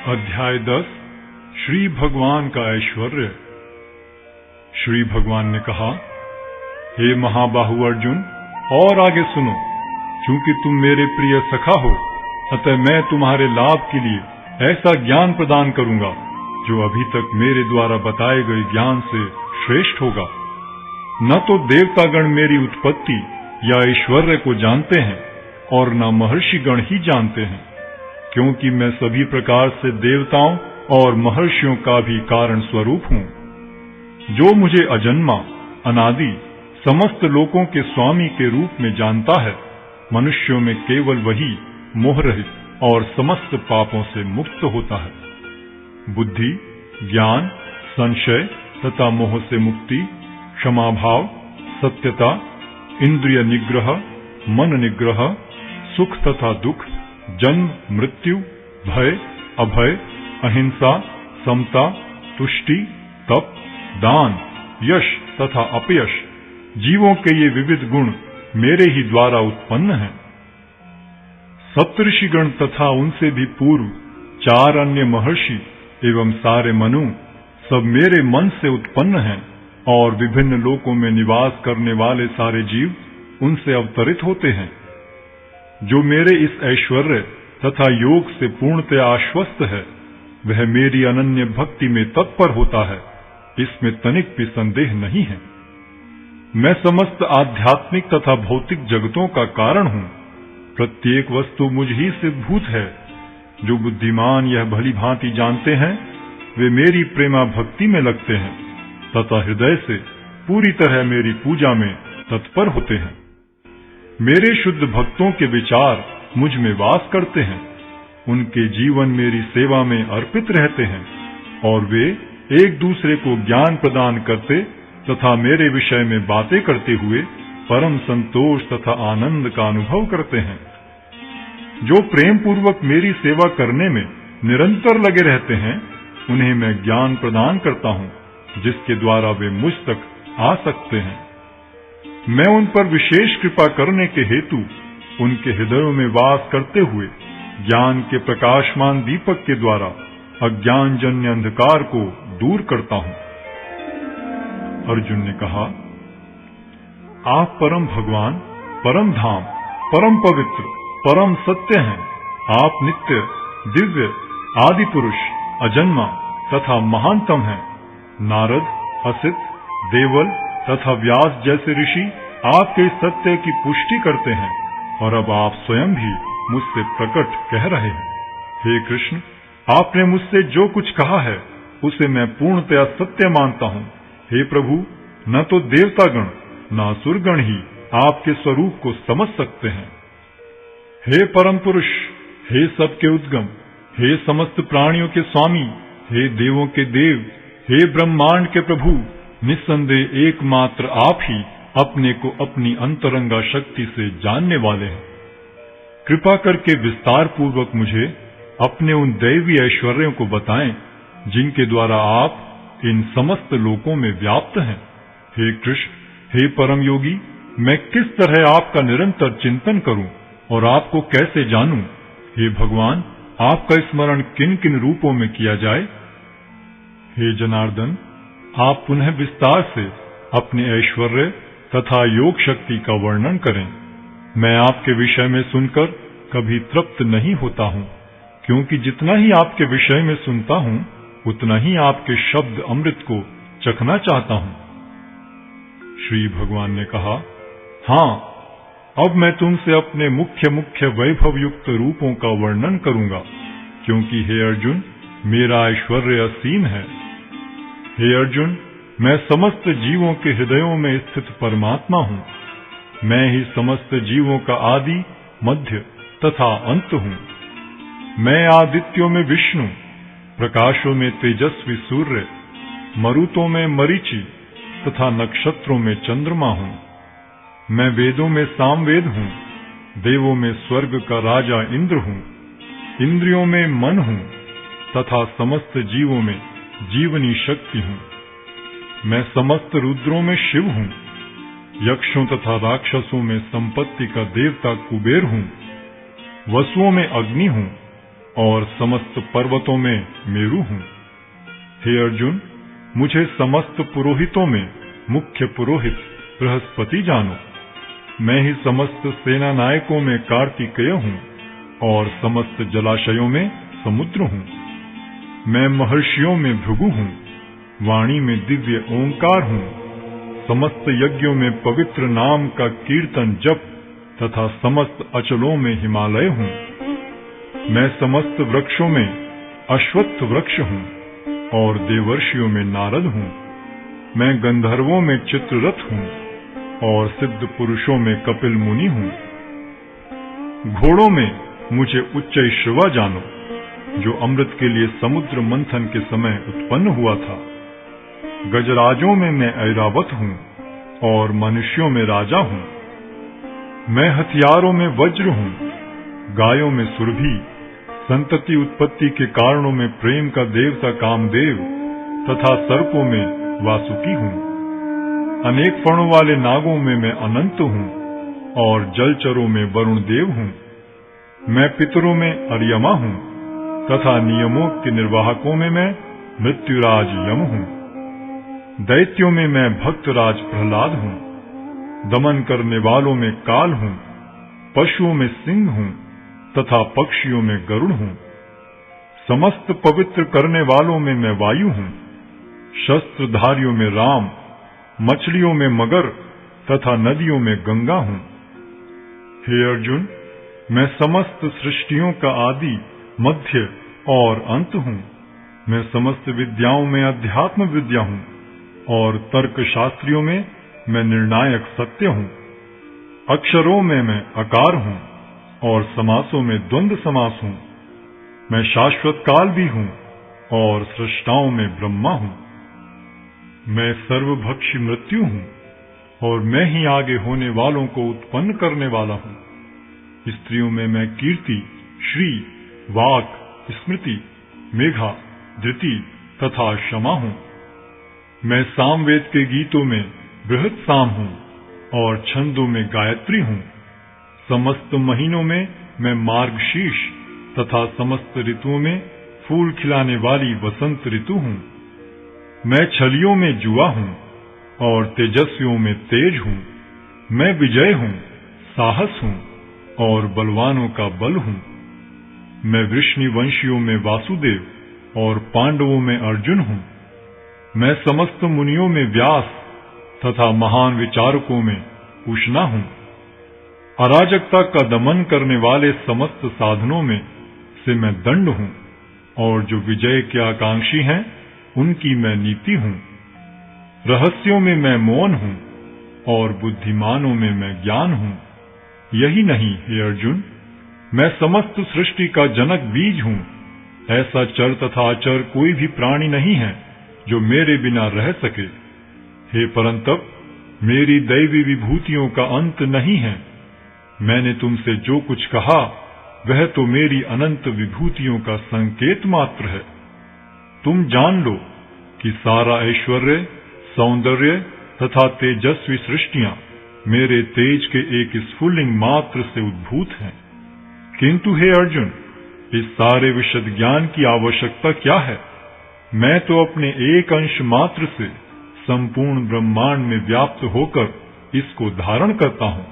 अध्याय 10 श्री भगवान का ऐश्वर्य। श्री भगवान ने कहा, हे महाबाहु अर्जुन, और आगे सुनो। चूंकि तुम मेरे प्रिय सखा हो, अतः मैं तुम्हारे लाभ के लिए ऐसा ज्ञान प्रदान करूंगा जो अभी तक मेरे द्वारा बताए गए ज्ञान से श्रेष्ठ होगा। न तो देवतागण मेरी उत्पत्ति या ऐश्वर्य को जानते हैं और न महर्षिगण ही जानते हैं, क्योंकि मैं सभी प्रकार से देवताओं और महर्षियों का भी कारण स्वरूप हूँ। जो मुझे अजन्मा, अनादि, समस्त लोकों के स्वामी के रूप में जानता है, मनुष्यों में केवल वही मोहरहित और समस्त पापों से मुक्त होता है। बुद्धि, ज्ञान, संशय तथा मोह से मुक्ति, क्षमा भाव, सत्यता, इंद्रिय निग्रह, मन निग्रह, सुख तथा दुख, जन्म मृत्यु, भय अभय, अहिंसा, समता, तुष्टि, तप, दान, यश तथा अपयश, जीवों के ये विविध गुण मेरे ही द्वारा उत्पन्न हैं। सप्तऋषिगण तथा उनसे भी पूर्व 4 अन्य महर्षि एवं सारे मनु सब मेरे मन से उत्पन्न हैं, और विभिन्न लोकों में निवास करने वाले सारे जीव उनसे अवतरित होते हैं। जो मेरे इस ऐश्वर्य तथा योग से पूर्णतया आश्वस्त है, वह मेरी अनन्य भक्ति में तत्पर होता है, इसमें तनिक भी संदेह नहीं है। मैं समस्त आध्यात्मिक तथा भौतिक जगतों का कारण हूँ। प्रत्येक वस्तु मुझ ही से भूत है। जो बुद्धिमान यह भली भांति जानते हैं, वे मेरी प्रेमा भक्ति में लगते हैं तथा हृदय से पूरी तरह मेरी पूजा में तत्पर होते हैं। मेरे शुद्ध भक्तों के विचार मुझ में वास करते हैं। उनके जीवन मेरी सेवा में अर्पित रहते हैं, और वे एक दूसरे को ज्ञान प्रदान करते तथा मेरे विषय में बातें करते हुए परम संतोष तथा आनंद का अनुभव करते हैं। जो प्रेम पूर्वक मेरी सेवा करने में निरंतर लगे रहते हैं, उन्हें मैं ज्ञान प्रदान करता हूँ, जिसके द्वारा वे मुझ तक आ सकते हैं। मैं उन पर विशेष कृपा करने के हेतु उनके हृदयों में वास करते हुए ज्ञान के प्रकाशमान दीपक के द्वारा अज्ञान जन्य अंधकार को दूर करता हूँ। अर्जुन ने कहा, आप परम भगवान, परम धाम, परम पवित्र, परम सत्य हैं। आप नित्य, दिव्य, आदि पुरुष, अजन्मा तथा महानतम हैं। नारद, असित, देवल तथा व्यास जैसे ऋषि आपके इस सत्य की पुष्टि करते हैं, और अब आप स्वयं भी मुझसे प्रकट कह रहे हैं। हे कृष्ण, आपने मुझसे जो कुछ कहा है, उसे मैं पूर्णतया सत्य मानता हूँ। हे प्रभु, न तो देवतागण न असुरगण ही आपके स्वरूप को समझ सकते हैं। हे परम पुरुष, हे सबके उद्गम, हे समस्त प्राणियों के स्वामी, हे देवों के देव, हे ब्रह्मांड के प्रभु, निस्संदेह एकमात्र आप ही अपने को अपनी अंतरंगा शक्ति से जानने वाले हैं। कृपा करके विस्तार पूर्वक मुझे अपने उन दैवी ऐश्वर्यों को बताएं, जिनके द्वारा आप इन समस्त लोकों में व्याप्त हैं। हे कृष्ण, हे परम योगी, मैं किस तरह आपका निरंतर चिंतन करूं और आपको कैसे जानूं? हे भगवान, आपका स्मरण किन किन रूपों में किया जाए? हे जनार्दन, आप पुनः विस्तार से अपने ऐश्वर्य तथा योग शक्ति का वर्णन करें। मैं आपके विषय में सुनकर कभी तृप्त नहीं होता हूँ, क्योंकि जितना ही आपके विषय में सुनता हूँ, उतना ही आपके शब्द अमृत को चखना चाहता हूँ। श्री भगवान ने कहा, हाँ, अब मैं तुमसे अपने मुख्य मुख्य वैभव युक्त रूपों का वर्णन करूंगा, क्योंकि हे अर्जुन, मेरा ऐश्वर्य असीम है। हे अर्जुन, मैं समस्त जीवों के हृदयों में स्थित परमात्मा हूँ। मैं ही समस्त जीवों का आदि, मध्य तथा अंत हूँ। मैं आदित्यों में विष्णु, प्रकाशों में तेजस्वी सूर्य, मरुतों में मरीचि तथा नक्षत्रों में चंद्रमा हूँ। मैं वेदों में सामवेद हूँ, देवों में स्वर्ग का राजा इंद्र हूँ, इंद्रियों में मन हूँ तथा समस्त जीवों में जीवनी शक्ति हूँ। मैं समस्त रुद्रों में शिव हूँ, यक्षों तथा राक्षसों में संपत्ति का देवता कुबेर हूँ, वसुओं में अग्नि हूँ और समस्त पर्वतों में मेरु हूँ। हे अर्जुन, मुझे समस्त पुरोहितों में मुख्य पुरोहित बृहस्पति जानो। मैं ही समस्त सेना नायकों में कार्तिकेय हूँ और समस्त जलाशयों में समुद्र हूँ। मैं महर्षियों में भृगु हूँ, वाणी में दिव्य ओंकार हूँ, समस्त यज्ञों में पवित्र नाम का कीर्तन जप तथा समस्त अचलों में हिमालय हूँ। मैं समस्त वृक्षों में अश्वत्थ वृक्ष हूँ और देवर्षियों में नारद हूँ। मैं गंधर्वों में चित्ररथ हूँ और सिद्ध पुरुषों में कपिल मुनि हूँ। घोड़ों में मुझे उच्चैश्रवा जानो, जो अमृत के लिए समुद्र मंथन के समय उत्पन्न हुआ था। गजराजों में मैं ऐरावत हूँ और मनुष्यों में राजा हूँ। मैं हथियारों में वज्र हूँ, गायों में सुरभि, संतति उत्पत्ति के कारणों में प्रेम का देवता कामदेव तथा सर्पों में वासुकी हूँ। अनेक फणों वाले नागों में मैं अनंत हूँ और जलचरों में वरुण देव हूँ। मैं पितरों में अर्यमा हूँ तथा नियमों के निर्वाहकों में मैं मृत्युराज यम हूँ। दैत्यों में मैं भक्तराज प्रहलाद हूँ। दमन करने वालों में काल हूँ, पशुओं में सिंह हूँ तथा पक्षियों में गरुड़ हूँ। समस्त पवित्र करने वालों में मैं वायु हूँ। शस्त्रधारियों में राम, मछलियों में मगर तथा नदियों में गंगा हूँ। हे अर्जुन, मैं समस्त सृष्टियों का आदि, मध्य और अंत हूँ। मैं समस्त विद्याओं में अध्यात्म विद्या हूँ और तर्क शास्त्रियों में मैं निर्णायक सत्य हूँ। अक्षरों में मैं अकार हूँ और समासों में द्वंद्व समास हूँ। मैं शाश्वत काल भी हूँ और सृष्टाओं में ब्रह्मा हूँ। मैं सर्वभक्षी मृत्यु हूँ और मैं ही आगे होने वालों को उत्पन्न करने वाला हूँ। स्त्रियों में मैं कीर्ति, श्री, वाक, स्मृति, मेघा, धृति तथा क्षमा हूँ। मैं सामवेद के गीतों में बृहत साम हूँ और छंदों में गायत्री हूँ। समस्त महीनों में मैं मार्गशीर्ष तथा समस्त ऋतुओं में फूल खिलाने वाली वसंत ऋतु हूँ। मैं छलियों में जुआ हूँ और तेजस्वियों में तेज हूँ। मैं विजय हूँ, साहस हूँ और बलवानों का बल हूँ। मैं वृष्णिवंशियों में वासुदेव और पांडवों में अर्जुन हूँ। मैं समस्त मुनियों में व्यास तथा महान विचारकों में उष्णा हूँ। अराजकता का दमन करने वाले समस्त साधनों में से मैं दंड हूँ और जो विजय के आकांक्षी हैं उनकी मैं नीति हूँ। रहस्यों में मैं मौन हूँ और बुद्धिमानों में मैं ज्ञान हूँ। यही नहीं, हे अर्जुन, मैं समस्त सृष्टि का जनक बीज हूँ। ऐसा चर तथा अचर कोई भी प्राणी नहीं है जो मेरे बिना रह सके। हे परंतप, मेरी दैवी विभूतियों का अंत नहीं है। मैंने तुमसे जो कुछ कहा वह तो मेरी अनंत विभूतियों का संकेत मात्र है। तुम जान लो कि सारा ऐश्वर्य, सौंदर्य तथा तेजस्वी सृष्टियां मेरे तेज के एक स्फुल्लिंग मात्र से उद्भूत हैं। किंतु हे अर्जुन, इस सारे विशद ज्ञान की आवश्यकता क्या है? मैं तो अपने एक अंश मात्र से संपूर्ण ब्रह्मांड में व्याप्त होकर इसको धारण करता हूँ।